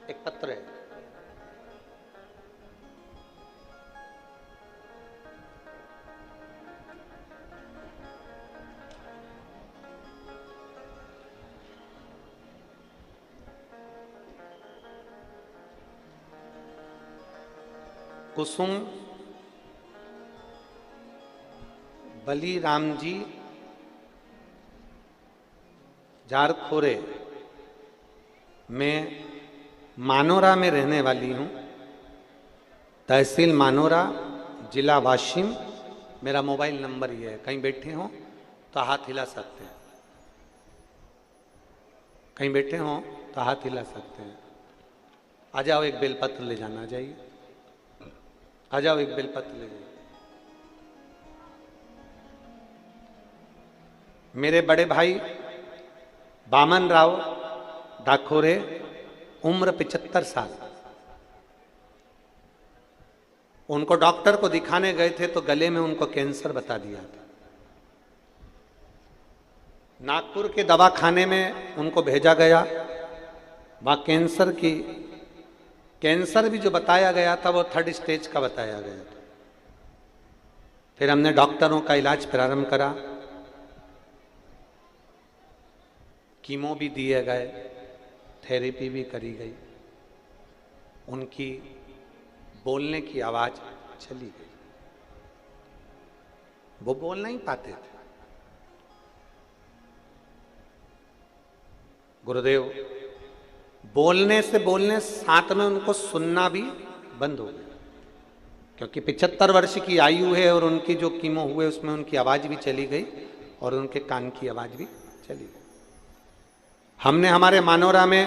एक पत्र है। कुसुम बलीराम जी झारखोरे मैं मानोरा में रहने वाली हूँ। तहसील मानोरा, जिला वाशिम। मेरा मोबाइल नंबर ये है। कहीं बैठे हो तो हाथ हिला सकते हैं, कहीं बैठे हो तो हाथ हिला सकते हैं। आ जाओ, एक बेलपत्र ले जाना। आ जाइए, आ जाओ, एक बेलपत्र ले जाइए। मेरे बड़े भाई बामन राव डाकोरे, उम्र 75 साल। उनको डॉक्टर को दिखाने गए थे तो गले में उनको कैंसर बता दिया था। नागपुर के दवाखाने में उनको भेजा गया। वहां कैंसर भी जो बताया गया था वो 3rd स्टेज का बताया गया था। फिर हमने डॉक्टरों का इलाज प्रारंभ करा। कीमो भी दिए गए, थेरेपी भी करी गई। उनकी बोलने की आवाज चली गई, वो बोल नहीं पाते थे। गुरुदेव बोलने साथ में उनको सुनना भी बंद हो गया, क्योंकि 75 वर्ष की आयु है और उनकी जो कीमो हुए उसमें उनकी आवाज भी चली गई और उनके कान की आवाज भी चली गई। हमने हमारे मानोरा में,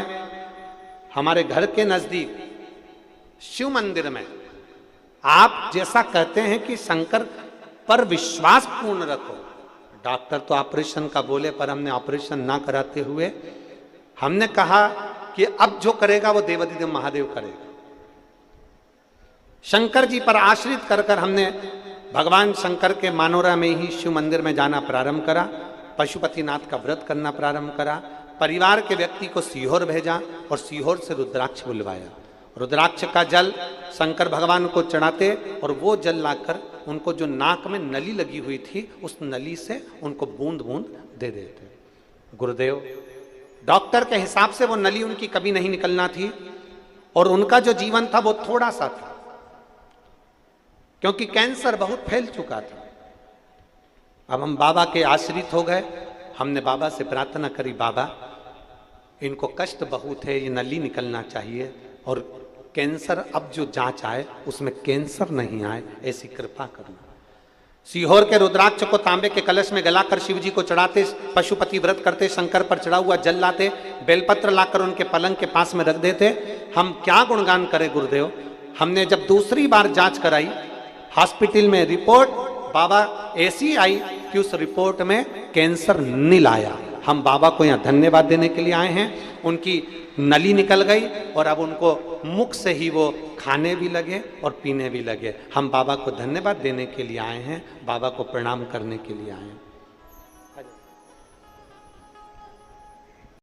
हमारे घर के नजदीक शिव मंदिर में, आप जैसा कहते हैं कि शंकर पर विश्वास पूर्ण रखो। डॉक्टर तो ऑपरेशन का बोले, पर हमने ऑपरेशन ना कराते हुए हमने कहा कि अब जो करेगा वो देवाधिदेव महादेव करेगा। शंकर जी पर आश्रित कर कर हमने भगवान शंकर के मानोरा में ही शिव मंदिर में जाना प्रारंभ करा। पशुपतिनाथ का व्रत करना प्रारंभ करा। परिवार के व्यक्ति को सीहोर भेजा और सीहोर से रुद्राक्ष बुलवाया। रुद्राक्ष का जल शंकर भगवान को चढ़ाते और वो जल लाकर उनको जो नाक में नली लगी हुई थी उस नली से उनको बूंद बूंद दे देते। गुरुदेव डॉक्टर के हिसाब से वो नली उनकी कभी नहीं निकलना थी और उनका जो जीवन था वो थोड़ा सा था, क्योंकि कैंसर बहुत फैल चुका था। अब हम बाबा के आश्रित हो गए। हमने बाबा से प्रार्थना करी, बाबा इनको कष्ट बहुत है, ये नली निकलना चाहिए और कैंसर अब जो जांच आए उसमें कैंसर नहीं आए, ऐसी कृपा करना। सीहोर के रुद्राक्ष को तांबे के कलश में गलाकर शिव जी को चढ़ाते, पशुपति व्रत करते, शंकर पर चढ़ा हुआ जल लाते, बेलपत्र लाकर उनके पलंग के पास में रख देते। हम क्या गुणगान करें गुरुदेव। हमने जब दूसरी बार जांच कराई हॉस्पिटल में, रिपोर्ट बाबा ऐसी आई कि उस रिपोर्ट में कैंसर नील आया। हम बाबा को यहाँ धन्यवाद देने के लिए आए हैं। उनकी नली निकल गई और अब उनको मुख से ही वो खाने भी लगे और पीने भी लगे। हम बाबा को धन्यवाद देने के लिए आए हैं, बाबा को प्रणाम करने के लिए आए हैं।